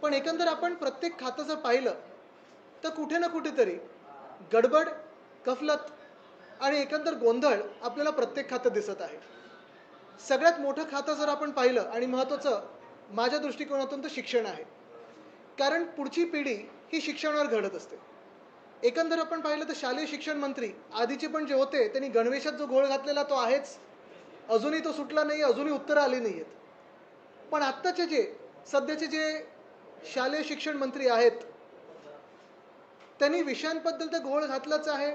पण एकंदर आपण प्रत्येक खातं जर पाहिलं तर कुठे ना कुठेतरी गडबड, गफलत आणि एकंदर गोंधळ आपल्याला प्रत्येक खातं दिसत आहे. सगळ्यात मोठं खातं जर आपण पाहिलं आणि महत्त्वाचं माझ्या दृष्टिकोनातून तर शिक्षण आहे. कारण पुढची पिढी ही शिक्षणावर घडत असते. एकंदर आपण पाहिलं तर शालेय शिक्षण मंत्री आधीचे पण जे होते त्यांनी गणवेशात जो घोळ घातलेला तो आहेच. अजूनही तो सुटला नाही, अजूनही उत्तरं आली नाहीयेत. पण आत्ताचे जे सध्याचे जे शालेय शिक्षण मंत्री आहेत, त्यांनी विषयांबद्दल तर घोळ घातलाच आहे.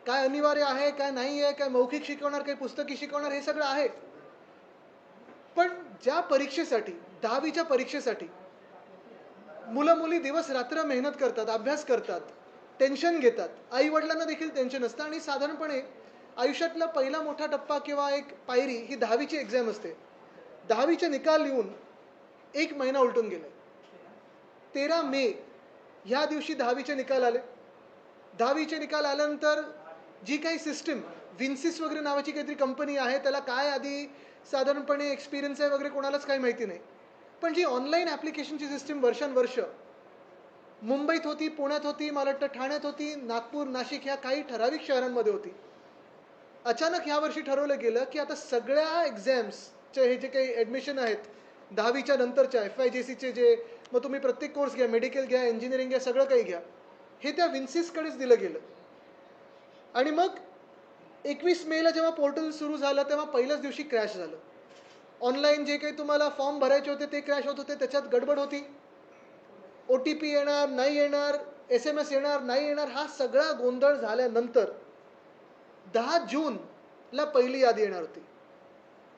काय अनिवार्य आहे, काय नाही आहे, काय मौखिक शिकवणार, काय पुस्तकी शिकवणार हे सगळं आहे. पण ज्या परीक्षेसाठी 10वीच्या परीक्षेसाठी मुलं-मुली दिवस-रात्र मेहनत करतात, अभ्यास करतात, टेन्शन घेतात. आई-वडिलांना देखील टेन्शन असतं आणि साधारणपणे आयुष्यातला पहिला मोठा टप्पा किंवा एक पायरी ही 10वीची एक्झाम असते. 10वीचे निकाल येऊन 1 महिना उलटून गेलाय. 13 मे ह्या दिवशी 10वीचे निकाल आले. 10वीचे निकाल आल्यानंतर जी काही सिस्टीम विन्सिस वगैरे नावाची काहीतरी कंपनी आहे, त्याला काय आधी साधारणपणे एक्सपिरियन्स आहे वगैरे कोणालाच काही माहिती नाही. पण जी ऑनलाईन ॲप्लिकेशनची सिस्टीम वर्षानुवर्ष मुंबईत होती, पुण्यात होती, मला वाटतं ठाण्यात होती, नागपूर, नाशिक ह्या काही ठराविक शहरांमध्ये होती. अचानक ह्या वर्षी ठरवलं गेलं, की आता सगळ्या एक्झाम्सचे हे जे काही ॲडमिशन आहेत, 10वीच्या नंतरच्या एफ-वाय-जे-सीचे जे मग तुम्ही प्रत्येक कोर्स घ्या, मेडिकल घ्या, इंजिनिअरिंग घ्या, सगळं काही घ्या. हे त्या विन्सिसकडेच दिलं गेलं. आणि मग 21 मेला जेव्हा पोर्टल सुरू झालं, तेव्हा पहिल्याच दिवशी क्रॅश झालं. ऑनलाईन जे काही तुम्हाला फॉर्म भरायचे होते ते क्रॅश होत होते, त्याच्यात गडबड होती. ओ-टी-पी येणार, नाही येणार, एस-एम-एस येणार, नाही येणार, हा सगळा गोंधळ झाल्यानंतर 10 जूनला पहिली यादी येणार होती.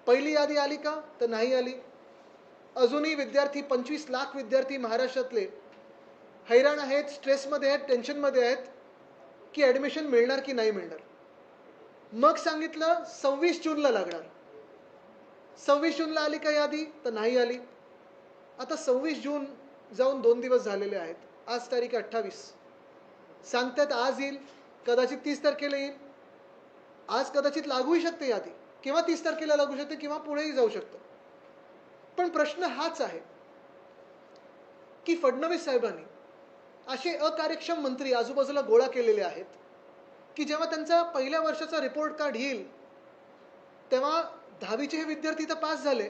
पहिली यादी आली का? तर नाही आली. अजूनही विद्यार्थी 25 लाख विद्यार्थी महाराष्ट्रातले हैराण आहेत, स्ट्रेसमध्ये आहेत, टेन्शनमध्ये आहेत, की ॲडमिशन मिळणार की नाही मिळणार. मग सांगितलं 26 जूनला लागणार. 26 जूनला आली का यादी? तर नाही आली. आता 26 जून जाऊन 2 दिवस झालेले आहेत. आज तारीख 28. सांगतात आज येईल, कदाचित 30 तारखेला येईल. आज कदाचित लागूही शकते यादी किंवा 30 तारखेला लागू शकते किंवा पुढेही जाऊ शकतं. पण प्रश्न हाच आहे, की फडणवीस साहेबांनी असे अकार्यक्षम मंत्री आजूबाजूला गोळा केलेले आहेत, की जेव्हा त्यांचा पहिल्या वर्षाचा रिपोर्ट कार्ड येईल, तेव्हा 10वीचे हे विद्यार्थी तर पास झाले.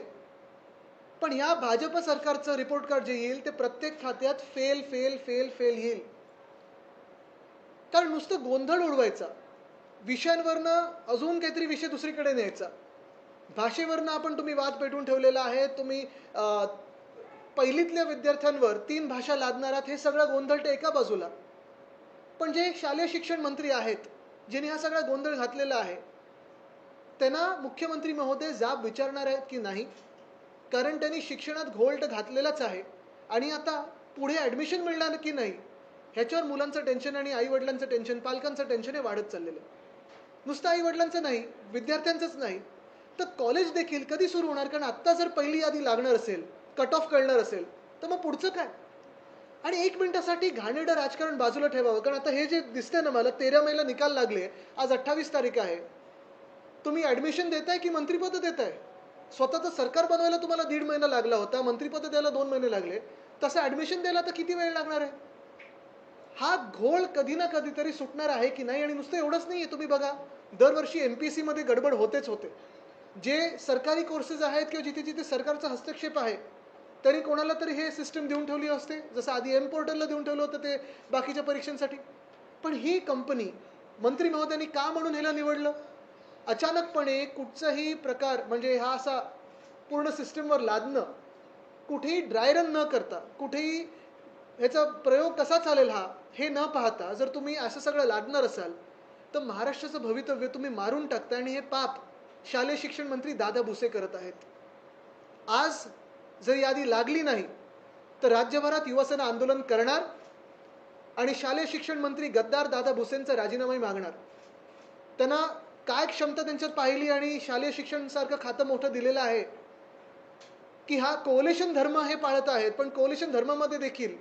पण ह्या भाजप सरकारचं रिपोर्ट कार्ड जे येईल ते प्रत्येक खात्यात फेल, फेल, फेल, फेल येईल. कारण नुसतं गोंधळ उडवायचा. विषयांवरनं अजून काहीतरी विषय दुसरीकडे न्यायचा. भाषेवरनं आपण तुम्ही वाद पेटवून ठेवलेला आहे. तुम्ही पहिलीतल्या विद्यार्थ्यांवर 3 भाषा लादणार आहात, हे सगळं गोंधळ ते एका बाजूला. पण जे शालेय शिक्षण मंत्री आहेत, ज्यांनी हा सगळा गोंधळ घातलेला आहे, त्यांना मुख्यमंत्री महोदय जाब विचारणार आहेत की नाही? कारण त्यांनी शिक्षणात घोळ तर घातलेलाच आहे आणि आता पुढे ॲडमिशन मिळणार की नाही ह्याच्यावर मुलांचं टेन्शन आणि आई-वडिलांचं टेन्शन, पालकांचं टेन्शन हे वाढत चाललेलं आहे. नुसतं आई-वडिलांचं नाही, विद्यार्थ्यांचंच नाही, तर कॉलेज देखील कधी सुरू होणार? कारण आत्ता जर पहिली यादी लागणार असेल, कट ऑफ कळणार असेल, तर मग पुढचं काय? आणि 1 मिनिटासाठी घाणेरडं राजकारण बाजूला ठेवावं. कारण आता हे जे दिसतंय ना मला 13 मेला निकाल लागले, आज 28 तारीख आहे. तुम्ही ॲडमिशन देताय की मंत्रिपदं देताय? स्वतःचं सरकार बनवायला तुम्हाला 1.5 महिना लागला होता, मंत्रिपदं द्यायला 2 महिने लागले. तसं ॲडमिशन द्यायला तर किती वेळ लागणार आहे? हा घोळ कधी ना कधीतरी सुटणार आहे की नाही? आणि नुसतं एवढंच नाहीये, तुम्ही बघा दरवर्षी एम-पी-एस-सीमध्ये गडबड होतेच होते. जे सरकारी कोर्सेस आहेत किंवा जिथे-जिथे सरकारचा हस्तक्षेप आहे, तरी कोणाला तरी हे सिस्टम देऊन ठेवली असते. जसं आधी एम-पोर्टलला देऊन ठेवलं होतं ते बाकीच्या परीक्षांसाठी. पण ही कंपनी मंत्री महोदयांनी का म्हणून ह्याला निवडलं? अचानकपणे कुठचाही प्रकार म्हणजे हा असा पूर्ण सिस्टमवर लादणं, कुठेही ड्राय रन न करता, कुठेही ह्याचा प्रयोग कसा चालेल हा, हे न पाहता जर तुम्ही असं सगळं लादणार असाल, तर महाराष्ट्राचं भवितव्य तुम्ही मारून टाकता आणि हे पाप शालेय शिक्षण मंत्री दादा भुसे करत आहेत. आज जर यादी लागली नाही, तर राज्यभरात युवासेना आंदोलन करणार आणि शालेय शिक्षण मंत्री गद्दार दादा भुसेंचा राजीनामाही मागणार. त्यांना काय क्षमता त्यांच्यात पाहिली आणि शालेय शिक्षणासारखं खातं मोठं दिलेलं आहे, की हा कोअलिशन धर्म हे पाळत आहेत. पण कोअलिशन धर्मामध्ये देखील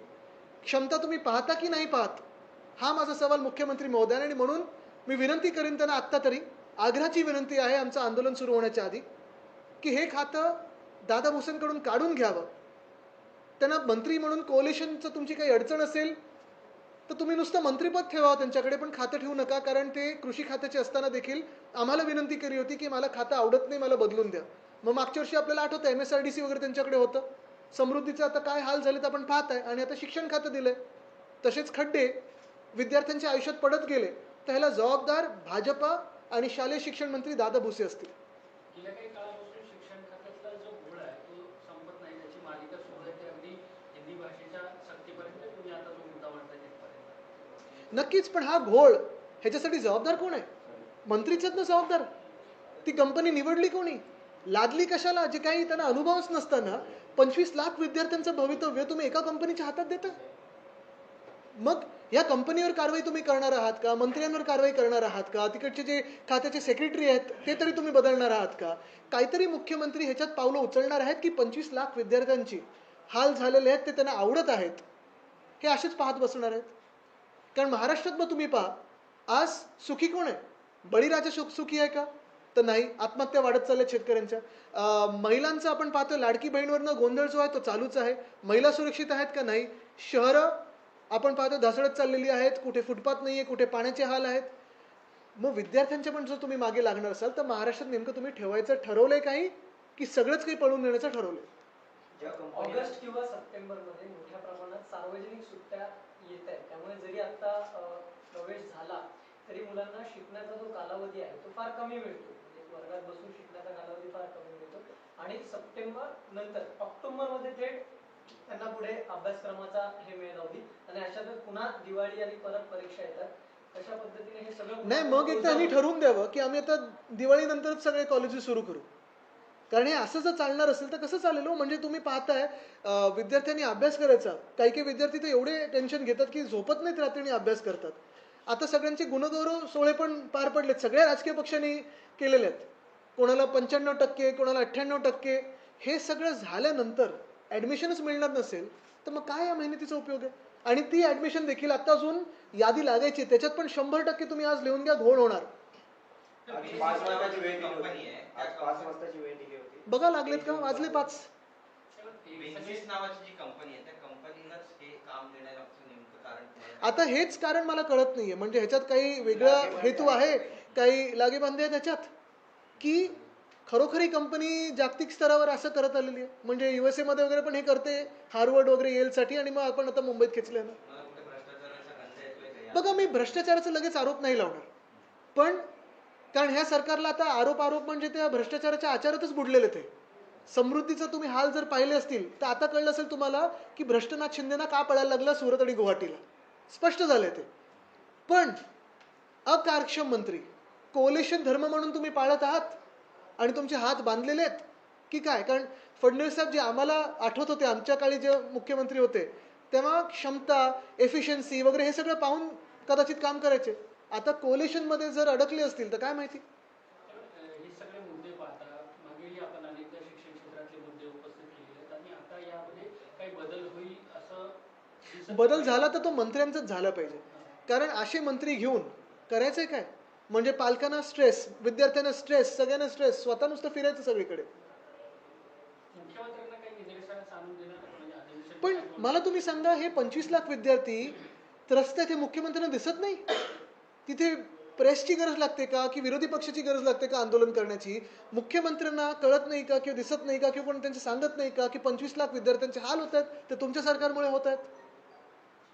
क्षमता तुम्ही पाहता की नाही पाहत? हा माझा सवाल मुख्यमंत्री महोदयांना. आणि म्हणून मी विनंती करीन त्यांना आत्ता तरी, आग्रहाची विनंती आहे आमचं आंदोलन सुरू होण्याच्या आधी, की हे खातं दादा भुसेंकडून काढून घ्यावं त्यांना मंत्री म्हणून कोअलिशनचं तुमची काही अडचण असेल तर तुम्ही नुसतं मंत्रिपद ठेवा त्यांच्याकडे, पण खातं ठेवू नका. कारण ते कृषी खात्याचे असताना देखील आम्हाला विनंती केली होती की मला खातं आवडत नाही, मला बदलून द्या. मग मागच्या वर्षी आपल्याला आठवतं MSRDC वगैरे त्यांच्याकडे होतं. समृद्धीचं आता काय हाल झालेत आपण पाहत आहे. आणि आता शिक्षण खातं दिलंय. तसेच खड्डे विद्यार्थ्यांच्या आयुष्यात पडत गेले तर ह्याला जबाबदार भाजपा आणि शालेय शिक्षण मंत्री दादा भुसे असतील. गेल्या काही काळापासून शिक्षण खात्यातला जो घोळ आहे तो संपत नाही, त्याची मालिका सुरू आहे. ते अगदी हिंदी भाषेच्या सक्तीपर्यंत तुम्ही आता जो मुद्दा मांडताय तिथपर्यंत. नक्कीच, पण हा घोळ ह्याच्यासाठी जबाबदार कोण आहे? मंत्रीच आहेत ना जबाबदार. ती कंपनी निवडली कोणी, लादली कशाला? जे काही त्यांना अनुभवच नसताना 25 लाख विद्यार्थ्यांचं भवितव्य तुम्ही एका कंपनीच्या हातात देता. मग या कंपनीवर कारवाई तुम्ही करणार आहात का? मंत्र्यांवर कारवाई करणार आहात का? तिकडचे जे खात्याचे सेक्रेटरी आहेत ते तरी तुम्ही बदलणार आहात का? काहीतरी मुख्यमंत्री ह्याच्यात पावलं उचलणार आहेत की 25 लाख विद्यार्थ्यांची हाल झालेले आहेत, ते त्यांना आवडत आहेत, हे असेच पाहत बसणार आहेत? कारण महाराष्ट्रात मग तुम्ही पहा, आज सुखी कोण आहे? बळीराजा सुखी आहे का? तर नाही. आत्महत्या वाढत चालल्या शेतकऱ्यांच्या. महिलांचं आपण पाहतो, लाडकी बहीणवरनं गोंधळ जो आहे तो चालूच आहे. महिला सुरक्षित आहेत का? नाही. शहरं आपण पाहतो ढासळत चाललेली आहेत. कुठे फुटपाथ नाहीये, कुठे पाण्याचे हाल आहेत. मग विद्यार्थ्यांच्या पण जर तुम्ही मागे लागणार असाल तर महाराष्ट्रात नेमकं तुम्ही ठेवायचं ठरवलंय काही, की सगळंच काही पळून नेण्याचं ठरवलंय? ऑगस्ट किंवा सप्टेंबरमध्ये मोठ्या प्रमाणात सार्वजनिक सुट्ट्या येत आहेत, त्यामुळे जरी आता प्रवेश झाला तरी मुलांना शिकण्याचा जो कालावधी आहे तो फार कमी मिळतो. म्हणजे वर्गात बसून शिकण्याचा कालावधी फार कमी मिळतो. आणि सप्टेंबर नंतर ऑक्टोबरमध्ये थेट त्यांना पुढे अभ्यासक्रमाचा हे मेळ लावली. आणि अशातच पुन्हा दिवाळी आणि परत परीक्षा येतात. कशा पद्धतीने हे सगळं नाही, मग एकदा आम्ही ठरवून द्यावं की आम्ही आता दिवाळीनंतरच सगळे कॉलेजेस सुरू करू. कारण हे असं जर चालणार असेल तर कसं चालेल हो? म्हणजे तुम्ही पाहताय विद्यार्थ्यांनी अभ्यास करायचा, काही काही विद्यार्थी तर एवढे टेन्शन घेतात की झोपत नाहीत रात्री आणि अभ्यास करतात. आता सगळ्यांचे गुणगौरव सोहळे पण पार पडलेत, सगळ्या राजकीय पक्षांनी केलेले आहेत. कोणाला 95%, कोणाला 98%. हे सगळं झाल्यानंतर ऍडमिशनच मिळणार नसेल तर मग काय या मेहनतीचा उपयोग आहे? आणि ती ऍडमिशन देखील आता अजून यादी लागायची, त्याच्यात पण 100% तुम्ही आज लिहून घ्या घोळ होणार. बघा लागलेत का? वाजले 5. आता हेच कारण मला कळत नाहीये. म्हणजे ह्याच्यात काही वेगळा हेतू आहे, काही लागेबांधे आहेत ह्याच्यात, की खरोखरी कंपनी जागतिक स्तरावर असं करत आलेली आहे? म्हणजे USA मध्ये वगैरे पण हे करते, हार्वर्ड वगैरे येलसाठी, आणि मग आपण आता मुंबईत खेचले ना. बघा, मी भ्रष्टाचाराचा लगेच आरोप नाही लावणार, पण कारण ह्या सरकारला आता आरोप म्हणजे त्या भ्रष्टाचाराच्या आचारातच बुडलेले ते. समृद्धीचं तुम्ही हाल जर पाहिले असतील तर आता कळलं असेल तुम्हाला की भ्रष्टनाथ शिंदेना का पळायला लागला सुरत आणि गुवाहाटीला. स्पष्ट झालंय ते. पण अकार्यक्षम मंत्री, कोलेशन धर्म म्हणून तुम्ही पाळत आहात आणि तुमचे हात बांधलेले आहेत की काय? कारण फडणवीस साहेब जे आम्हाला आठवत होते, आमच्या काळी जे मुख्यमंत्री होते तेव्हा क्षमता, एफिशियन्सी वगैरे हे सगळं पाहून कदाचित काम करायचे. आता कोलेशन मध्ये जर अडकले असतील तर काय माहिती. हे सगळे मुद्दे पाहता मागेही आपण अनेकदा शिक्षण क्षेत्रातले मुद्दे उपस्थित केलेले आहेत आणि आता यामध्ये काही बदल होईल असं बदल झाला तर तो मंत्र्यांचाच झाला पाहिजे. कारण असे मंत्री घेऊन करायचंय काय? म्हणजे पालकांना स्ट्रेस, विद्यार्थ्यांना स्ट्रेस, सगळ्यांना स्ट्रेस, स्वतः नुसतं फिरायचं सगळीकडे. मुख्यमंत्र्यांना काही निदर्शनास आणून देणार म्हणजे अधिवेशन. पण मला तुम्ही सांगा, हे 25 लाख विद्यार्थी त्रस्त आहेत, हे मुख्यमंत्र्यांना दिसत नाही? तिथे प्रेसची गरज लागते का, की विरोधी पक्षाची गरज लागते का आंदोलन करण्याची? मुख्यमंत्र्यांना कळत नाही का, किंवा दिसत नाही का, किंवा कोण त्यांचे सांगत नाही का की 25 लाख विद्यार्थ्यांचे हाल होत आहेत ते तुमच्या सरकारमुळे होत आहेत?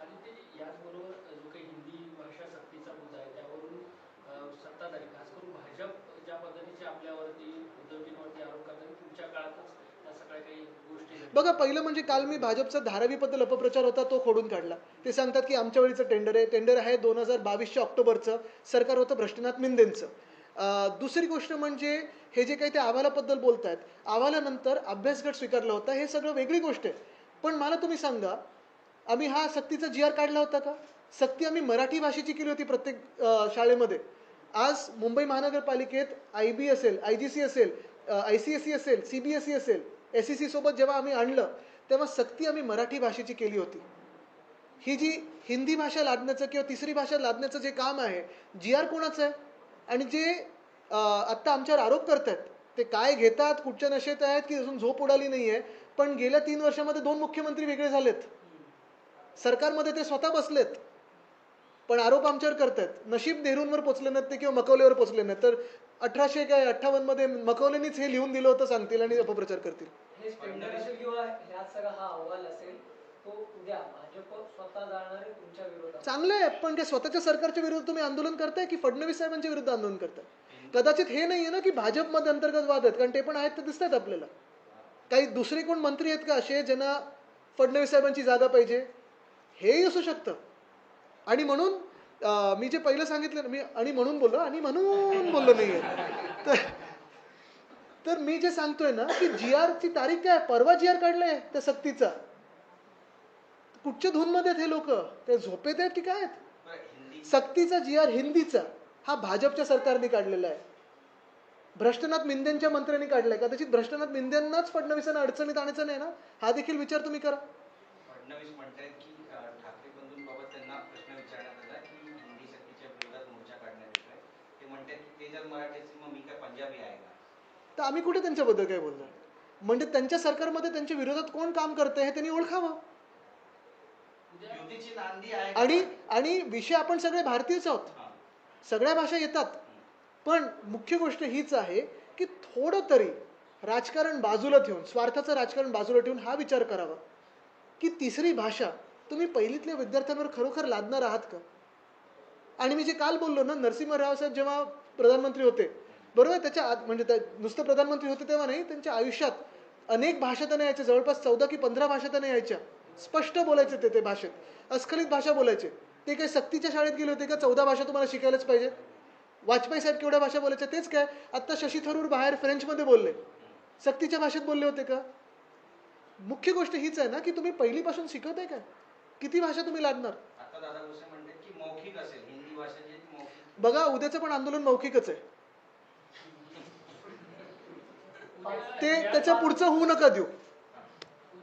आणि ते याचबरोबर जो काही हिंदी भाषा सक्तीचा मुद्दा आहे त्यावरून सत्ताधारी खास करून भाजप ज्या पद्धतीचे आपल्यावरती उद्धवजींवरती आरोप करतात, तुमच्या काळातच या सगळ्या काही गोष्टी. बघा, पहिलं म्हणजे काल मी भाजपचा धारावीबद्दल अपप्रचार होता तो खोडून काढला. ते सांगतात की आमच्या वेळीचं टेंडर आहे 2022 ऑक्टोबरचं, सरकार होतं भ्रष्टनाथ मिंदेंचं. दुसरी गोष्ट म्हणजे हे जे काही ते अहवालाबद्दल बोलतायत, अहवालानंतर अभ्यासगट स्वीकारला होता, हे सगळं वेगळी गोष्ट आहे. पण मला तुम्ही सांगा, आम्ही हा सक्तीचा GR काढला होता का? सक्ती आम्ही मराठी भाषेची केली होती प्रत्येक शाळेमध्ये. आज मुंबई महानगरपालिकेत IB असेल, IGC असेल, ICSE असेल, CBSE असेल, SEC सोबत जेव्हा आम्ही आणलं तेव्हा सक्ती आम्ही मराठी भाषेची केली होती. ही जी हिंदी भाषा लादण्याचं किंवा तिसरी भाषा लादण्याचं जे काम आहे, GR कोणाचं आहे? आणि जे आत्ता आमच्यावर आरोप करतात ते काय घेतात, कुठच्या नशेत आहेत की अजून झोप उडाली नाहीये, पण गेल्या 3 वर्षामध्ये 2 मुख्यमंत्री वेगळे झालेत. सरकारमध्ये ते स्वतः बसलेत, पण आरोप आमच्यावर करतायत. नशीब नेहरूंवर पोचले नाहीत ते किंवा मकवलेवर पोचले नाहीत, तर 1858 मध्ये मकवलेनीच हे लिहून दिलं होतं सांगतील आणि अपप्रचार करतील. हे स्टेटमेंट असेल किंवा ह्यात सगळा हा अहवाल असेल तो उद्या भाजप स्वतः जाणार आहे तुमच्या विरोधात. चांगलं आहे, पण ते स्वतःच्या सरकारच्या विरोधात तुम्ही आंदोलन करताय की फडणवीस साहेबांच्या विरुद्ध आंदोलन करताय? कदाचित हे नाहीये ना की भाजपमध्ये अंतर्गत वाद आहेत, कारण ते पण आहेत ते दिसतात आपल्याला. काही दुसरे कोण मंत्री आहेत का असे ज्यांना फडणवीस साहेबांची जागा पाहिजे? हेही असू शकतं. आणि म्हणून मी जे पहिलं सांगितलं मी आणि म्हणून बोललो नाहीये. तर मी जे सांगतोय ना की GR ची तारीख काय, परवा GR काढलाय त्या सक्तीचा. कुठच्या धूनमध्ये आहेत हे लोक? ते झोपेत आहेत की काय आहेत? सक्तीचा GR हिंदीचा हा भाजपच्या सरकारने काढलेला आहे. भ्रष्टनाथ मिंदेंच्या मंत्र्यांनी काढलाय. कदाचित भ्रष्टनाथ मिंदेंनाच फडणवीसांना अडचणीत आणायचं नाही ना, हा देखील विचार तुम्ही करा. फडणवीस म्हणतायत की ठाकरे बंधूंबाबत त्यांना प्रश्न विचारण्यात आला की हिंदी सक्तीच्या विरोधात मोर्चा काढण्यात येतोय. ते म्हणतात की ते जर मराठी असेल मग मी काय पंजाबी आहे का? तर आम्ही कुठे त्यांच्याबद्दल काय बोलणार? म्हणजे त्यांच्या सरकारमध्ये त्यांच्या विरोधात कोण काम करतंय हे त्यांनी ओळखावं. युतीची नांदी आहे आणि विषय आपण सगळे भारतीयच आहोत, सगळ्या भाषा येतात. पण मुख्य गोष्ट हीच आहे की थोडं तरी राजकारण बाजूला ठेवून, स्वार्थाचं राजकारण बाजूला ठेवून हा विचार करावा की तिसरी भाषा तुम्ही पहिलीतल्या विद्यार्थ्यांवर खरोखर लादणार आहात का? आणि मी जे काल बोललो ना, नरसिंहराव साहेब जेव्हा प्रधानमंत्री होते, बरोबर, त्याच्या म्हणजे नुसतं प्रधानमंत्री होते तेव्हा नाही, त्यांच्या आयुष्यात अनेक भाषा त्यांना यायच्या, जवळपास 14 की 15 भाषा त्यांना यायच्या. स्पष्ट बोलायचे ते भाषेत, अस्खलित भाषा बोलायचे. ते काही सक्तीच्या शाळेत गेले होते का 14 भाषा तुम्हाला शिकायलाच पाहिजे? वाजपेयी साहेब केवढ्या भाषा बोलायच्या? तेच काय, आता शशी थरूर बाहेर फ्रेंचमध्ये बोलले, सक्तीच्या भाषेत बोलले होते का? मुख्य गोष्ट हीच आहे ना की तुम्ही पहिलीपासून शिकवताय का? किती भाषा तुम्ही लादणार? आता दादा भुसे म्हणतात की मौखिक असेल, हिंदी भाषा जी मौखिक. बघा, उद्याचं पण आंदोलन मौखिकच आहे. ते त्याच्या पुढचं होऊ नका देऊ.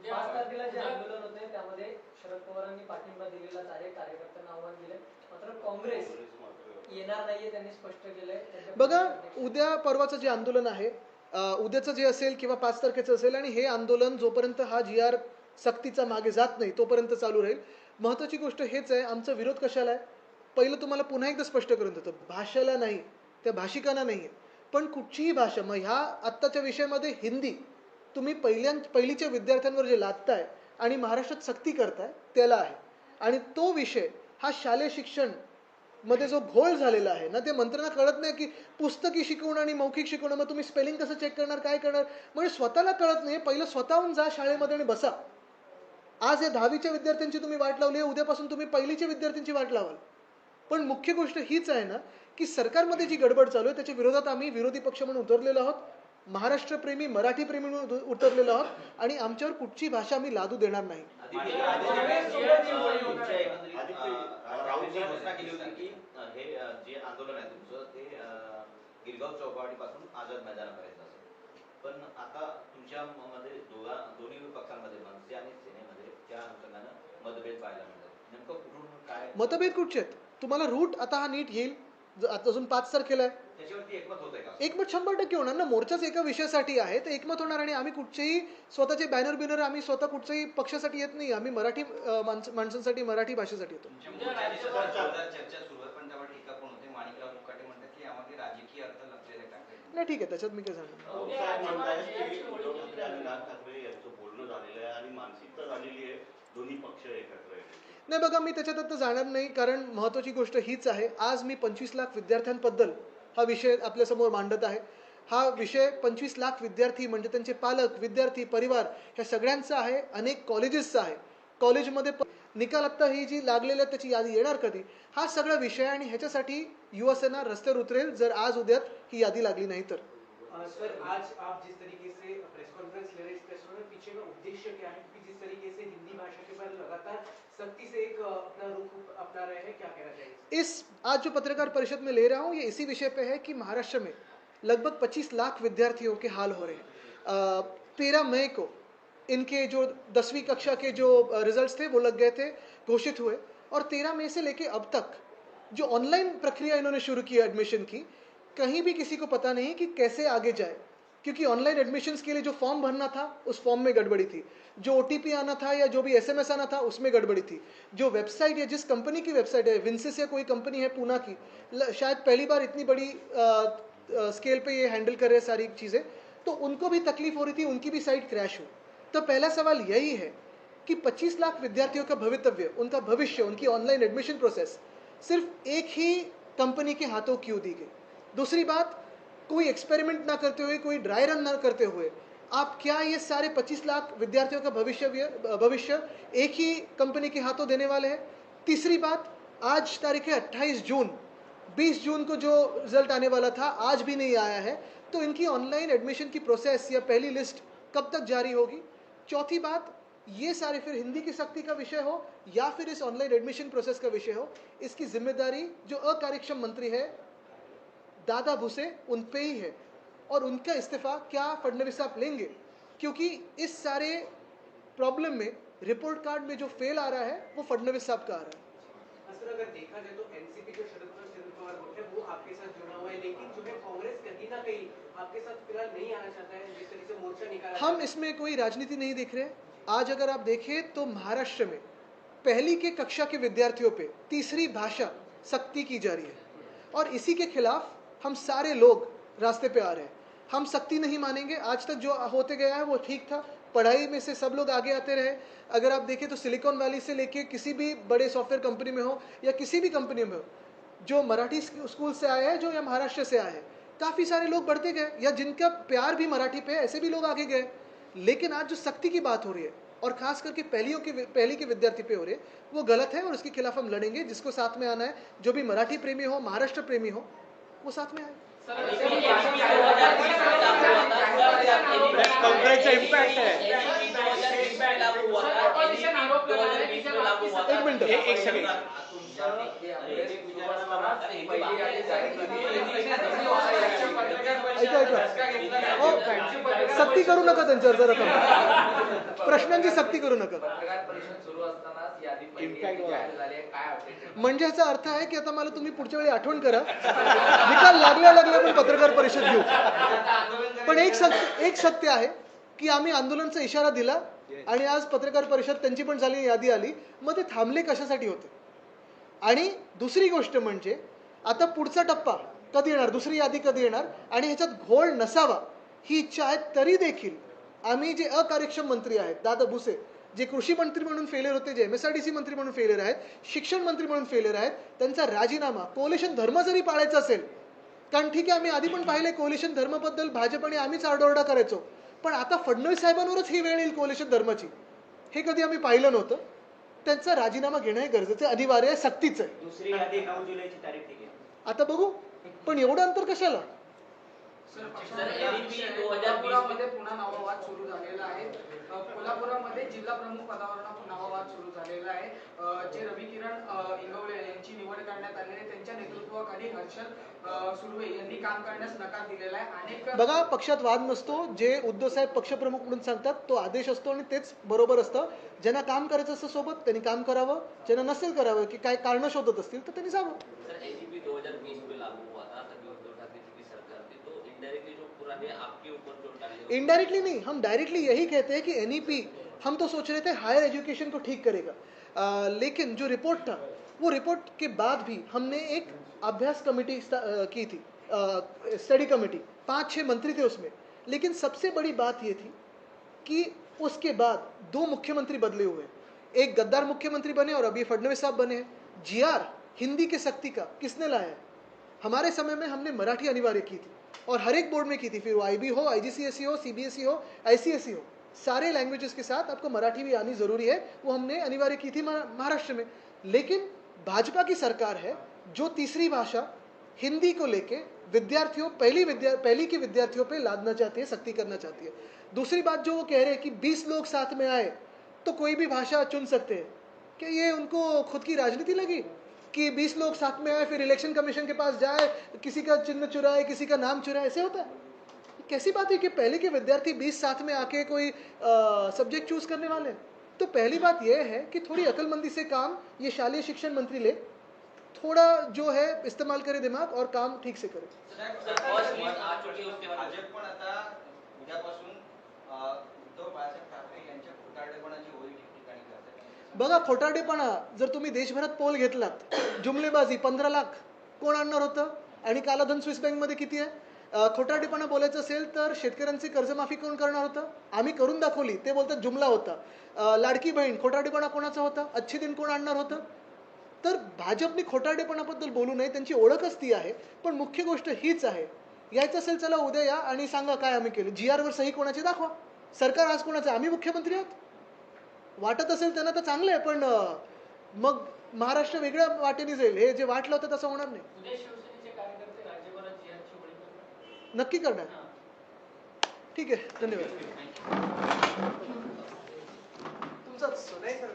5 तारखेला जे आंदोलन होते त्यामध्ये शरद पवारांनी पाठिंबा दिलेलाच आहे, कार्यकर्त्यांना आव्हान दिले. मात्र काँग्रेस येणार नाहीये, त्यांनी स्पष्ट केलंय. बघा, उद्या परवाचं जे आंदोलन आहे, उद्याचं जे असेल किंवा 5 तारखेचं असेल, आणि हे आंदोलन जोपर्यंत हा GR सक्तीचा मागे जात नाही तोपर्यंत चालू राहील. महत्वाची गोष्ट हेच आहे, आमचा विरोध कशाला आहे? पहिलं तुम्हाला पुन्हा एकदा स्पष्ट करून देतो, भाषेला नाही, त्या भाषिकांना नाही आहे, पण कुठचीही भाषा. मग ह्या आत्ताच्या विषयामध्ये हिंदी तुम्ही पहिलीच्या विद्यार्थ्यांवर जे लादताय आणि महाराष्ट्रात सक्ती करताय त्याला आहे. आणि तो विषय हा शालेय शिक्षण मध्ये जो घोळ झालेला आहे ना, ते मंत्र्यांना कळत नाही की पुस्तकी शिकवणं आणि मौखिक शिकवणं, मग तुम्ही स्पेलिंग कसं चेक करणार, काय करणार? म्हणजे स्वतःला कळत नाही. पहिलं स्वतःहून जा शाळेमध्ये आणि बसा. आज या 10वीच्या विद्यार्थ्यांची तुम्ही वाट लावली आहे, उद्यापासून तुम्ही पहिलीच्या विद्यार्थ्यांची वाट लावाल. पण मुख्य गोष्ट हीच आहे ना की सरकारमध्ये जी गडबड चालू आहे त्याच्या विरोधात आम्ही विरोधी पक्ष म्हणून उतरलेलो आहोत, महाराष्ट्रप्रेमी, मराठीप्रेमी म्हणून उतरलेलो आहोत, आणि आमच्यावर कुठची भाषा आम्ही लादू देणार नाही. राहुलजी घोषणा केली होती की हे जे आंदोलन आहे तुमचं ते गिरगाव चौपाटीपासून आझाद मैदानापर्यंत असेल. पण आता तुमच्या मध्ये दोन्ही पक्षांमध्ये, मनसे आणि सेनेमध्ये त्या अनुषंगानं मतभेद पाहायला मिळतात. नेमकं कुठून काय मतभेद कुठचे आहेत? तुम्हाला रूट आता हा नीट येईल, आता अजून 5 तारखेला आहे. त्याच्यावरती एकमत होत आहे का? एकमत 100% होणार ना. मोर्चाच एका विषयासाठी आहे, तर एकमत होणार. आणि आम्ही कुठचेही स्वतःचे बॅनर बिनर आम्ही स्वतः कुठच्याही पक्षासाठी येत नाही. आम्ही मराठी माणसांसाठी, मराठी भाषेसाठी येतो. चर्चा सुरू आहे, पण त्यावर टीका पण होते. माणिकराव मुकाटे म्हणतात की यामध्ये राजकीय अर्थ लपलेले टाकले. नाही, ठीक आहे, त्याच्यात मी काय सांगतो. राज ठाकरे यांचं बोलणं झालेलं आहे आणि मानसिकता झालेली आहे, दोन्ही पक्ष एकत्र आहेत. नाही, बघा, मी त्याच्यात आता जाणार नाही, कारण महत्त्वाची गोष्ट हीच आहे. आज मी 25 लाख विद्यार्थ्यांबद्दल हा विषय आपल्यासमोर मांडत आहे. हा विषय 25 लाख विद्यार्थी म्हणजे त्यांचे पालक, विद्यार्थी, परिवार ह्या सगळ्यांचा आहे. अनेक कॉलेजेसचा आहे. कॉलेजमध्ये निकाल आत्ता ही जी लागलेली आहे त्याची यादी येणार कधी, हा सगळा विषय. आणि ह्याच्यासाठी युवासेना रस्त्यावर उतरेल जर आज उद्यात ही यादी लागली नाही तर. सर, आज आप जिस तरीके से प्रेस कॉन्फ्रेंस ले रहे हैं, इस प्रेस कॉन्फ्रेंस पीछे का उद्देश्य क्या है? कि जिस तरीके से हिंदी भाषा के पर लगातार सख्ती से एक अपना रुख अपना रहे हैं, क्या कहना चाहिए? आज जो पत्रकार परिषद में ले रहा हूँ ये इसी विषय पे है कि महाराष्ट्र में लगभग 25 लाख विद्यार्थियों के हाल हो रहे हैं. 13 मई को इनके जो 10वीं कक्षा के जो रिजल्ट्स थे वो लग गए थे, घोषित हुए. और 13 मई से लेके अब तक जो ऑनलाइन प्रक्रिया इन्होंने शुरू की एडमिशन की, कहीं भी किसी को पता नहीं कि कैसे आगे जाए. क्योंकि ऑनलाइन एडमिशन्स के लिए जो फॉर्म भरना था उस फॉर्म में गड़बड़ी थी, जो OTP आना था या जो भी SMS आना था उसमें गड़बड़ी थी, जो वेबसाइट या जिस कंपनी की वेबसाइट है, विंसिस या कोई कंपनी है पूना की, शायद पहली बार इतनी बड़ी स्केल पे ये हैंडल कर रहे हैं सारी चीज़ें, तो उनको भी तकलीफ हो रही थी, उनकी भी साइट क्रैश हो। तो पहला सवाल यही है कि 25 लाख विद्यार्थियों का भवितव्य, उनका भविष्य, उनकी ऑनलाइन एडमिशन प्रोसेस सिर्फ एक ही कंपनी के हाथों क्यों दी गई? दूसरी बात, कोई एक्सपेरिमेंट ना करते हुए, कोई ड्राई रन ना करते हुए आप क्या ये सारे 25 लाख विद्यार्थियों का भविष्य एक ही कंपनी के हाथों देने वाले हैं? तीसरी बात, आज तारीख है 28 जून, 20 जून को जो रिजल्ट आने वाला था आज भी नहीं आया है, तो इनकी ऑनलाइन एडमिशन की प्रोसेस या पहली लिस्ट कब तक जारी होगी? चौथी बात, ये सारे फिर हिंदी की सख्ती का विषय हो या फिर इस ऑनलाइन एडमिशन प्रोसेस का विषय हो, इसकी जिम्मेदारी जो अकार्यक्षम मंत्री है दादा भुसे उन पे ही है, और उनका इस्तीफा क्या फडणवीस साहब लेंगे? क्योंकि इस सारे प्रॉब्लम में रिपोर्ट कार्ड में जो फेल आ रहा है वो फडणवीस साहब का आ रहा है। सर अगर देखा जाए तो एनसीपी जो शरद पवार गुट है वो आपके साथ जुड़ा हुआ है, लेकिन जो है कांग्रेस कहीं ना कहीं आपके साथ फिलहाल नहीं आना चाहता है, जिस तरीके से मोर्चा निकाला। हम इसमें कोई राजनीति नहीं देख रहे। आज अगर आप देखें तो महाराष्ट्र में पहली के कक्षा के विद्यार्थियों पे तीसरी भाषा सख्ती की जा रही है, और इसी के खिलाफ हम सारे लोग रास्ते पे आ रहे हैं। हम सख्ती नहीं मानेंगे। आज तक जो होते गया है वो ठीक था, पढ़ाई में से सब लोग आगे आते रहे। अगर आप देखें तो सिलिकॉन वैली से लेके किसी भी बड़े सॉफ्टवेयर कंपनी में हो या किसी भी कंपनी में हो, जो मराठी स्कूल से आए हैं, जो या महाराष्ट्र से आए हैं, काफ़ी सारे लोग बढ़ते गए, या जिनका प्यार भी मराठी पे है, ऐसे भी लोग आगे गए। लेकिन आज जो सख्ती की बात हो रही है और खास करके पहली के विद्यार्थी पे हो रही है, वो गलत है और उसके खिलाफ हम लड़ेंगे। जिसको साथ में आना है, जो भी मराठी प्रेमी हो, महाराष्ट्र प्रेमी हो, वो साथ में आए। एक मिनट, एक सेकंड। सक्ती करू नका त्यांच्यावर, जरा कमी प्रश्नांची सक्ती करू नका। म्हणजे ह्याचा अर्थ आहे की आता मला तुम्ही पुढच्या वेळी आठवण करा, निकाल लागल्या पण पत्रकार परिषद घेऊ। पण एक सत्य आहे की आम्ही आंदोलनाचा इशारा दिला आणि आज पत्रकार परिषद त्यांची पण झाली, यादी आली, मग ते थांबले कशासाठी होते? आणि दुसरी गोष्ट म्हणजे आता पुढचा टप्पा कधी येणार, दुसरी यादी कधी येणार, आणि ह्याच्यात घोळ नसावा ही इच्छा आहे। तरी देखील आम्ही जे अकार्यक्षम मंत्री आहेत, दादा भुसे जे कृषी मंत्री म्हणून फेलियर होते, जे MSRDC मंत्री म्हणून फेलियर आहेत, शिक्षण मंत्री म्हणून फेलियर आहेत, त्यांचा राजीनामा, कोalition धर्म जरी पाळायचा असेल, कारण ठीक आहे आम्ही आधी पण पाहिले कोalition धर्माबद्दल भाजप आणि आम्हीच आरडाओरडा करायचो, पण आता फडणवीस साहेबांवरच ही वेळ येईल कोalition धर्माची, हे कधी आम्ही पाहिलं नव्हतं। त्यांचा राजीनामा घेणं हे गरजेचं आहे, अनिवार्य आहे, सक्तीचं आहे। दुसरी यादी 9 जुलैची तारीख ठीक आहे, आता बघू, पण एवढं अंतर कशाला? कोल्हापुरामध्ये पुन्हा नवा वाद सुरू झालेला आहे। कोल्हापुरामध्ये जिल्हा प्रमुख पदावर नवा वाद सुरू झालेला आहे। जे रवी किरण इंगवले यांची निवड करण्यात आलेली आहे, त्यांच्या नेतृत्वाखाली हर्षल सुर्वे यांनी काम करण्यास नकार दिलेला आहे। अनेक बघा, पक्षात वाद नसतो, जे उद्धव साहेब पक्षप्रमुख म्हणून सांगतात तो आदेश असतो आणि तेच बरोबर असतं। ज्यांना काम करायचं असतं सोबत त्यांनी काम करावं, ज्यांना नसेल करावं की काय कारण शोधत असतील तर त्यांनी जावं। सर एनईपी 2020 में लागू हुआ था, तभी उद्धव ठाकरे जी की सरकार थी, तो इनडायरेक्टली जो पुराने आपके ऊपर जो डाले, इनडायरेक्टली नहीं, हम डायरेक्टली यही कहते हैं कि NEP, हम तो सोच रहे थे हायर एजुकेशन को ठीक करेगा, लेकिन जो रिपोर्ट था वो रिपोर्ट के बाद भी हमने एक अभ्यास कमेटी की थी, स्टडी कमेटी, 5-6 मंत्री थे उसमें, लेकिन सबसे बड़ी बात ये थी कि उसके बाद 2 मुख्यमंत्री बदले हुए, एक गद्दार मुख्यमंत्री बने और अभी फडणवीस साहब बने हैं। GR हिंदी के सख्ती का किसने लाया है? हमारे समय में हमने मराठी अनिवार्य की थी और हर एक बोर्ड में की थी, फिर वो IB हो, IGCSE हो, CBSE हो, ICSE हो, सारे लैंग्वेजेस के साथ आपको मराठी भी आनी जरूरी है, वो हमने अनिवार्य की थी महाराष्ट्र में। लेकिन भाजपा की सरकार है जो तीसरी भाषा हिंदी को लेके विद्यार्थियों पहली के विद्यार्थियों पे लादना चाहती है, सख्ती करना चाहती है। दूसरी बात जो वो कह रहे हैं कि 20 लोग साथ में आए तो कोई भी भाषा चुन सकते हैं, क्या ये उनको खुद की राजनीति लगी कि 20 लोग साथ में आए फिर इलेक्शन कमीशन के पास जाए, किसी का चिन्ह चुराए, किसी का नाम चुराए? ऐसे होता है? कैसी बात है कि पहले के विद्यार्थी 20 साथ में आके कोई सब्जेक्ट चूज करने वाले हैं? तो पहली बात यह है कि थोड़ी अकलमंदी से काम ये शालेय शिक्षण मंत्री ले, थोड़ा जो है इस्तेमाल करे दिमाग और काम ठीक से करे। भाजप पण आता उद्यापासून उद्धव बाळासाहेब ठाकरे यांच्या खोटारडेपणाची होळी ठिकठिकाणी करतात. बघा खोटारडेपणा जर तुम्ही देशभरात पोल घेतलात, जुमलेबाजी 15 लाख कोण आणणार होतं आणि कालाधन स्विस बँकमध्ये किती आहे? खोटारडेपणा बोलायचं असेल तर शेतकऱ्यांची कर्जमाफी कोण करणार होतं? आम्ही करून दाखवली, ते बोलतात जुमला होता. लाडकी बहीण खोटारडेपणा कोणाचा होता? अच्छे दिन कोण आणणार होतं? तर भाजपने खोटारडेपणाबद्दल बोलू नये, त्यांची ओळखच ती आहे. पण मुख्य गोष्ट हीच आहे, यायचं असेल चला उद्या या आणि सांगा काय आम्ही केलं. GR वर सही कोणाची दाखवा. सरकार आज कोणाचं? आम्ही मुख्यमंत्री आहोत. वाटत असेल त्यांना तर चांगलं आहे, पण मग महाराष्ट्र वेगळ्या वाटेने जाईल. हे जे वाटलं होतं तसं होणार नाही. उद्या शिवसेनेचे कार्यकर्ते राज्यभरात जिहादची होळी करणार. नक्की करणार. हां. ठीक आहे, धन्यवाद. तुमचाच नाही सर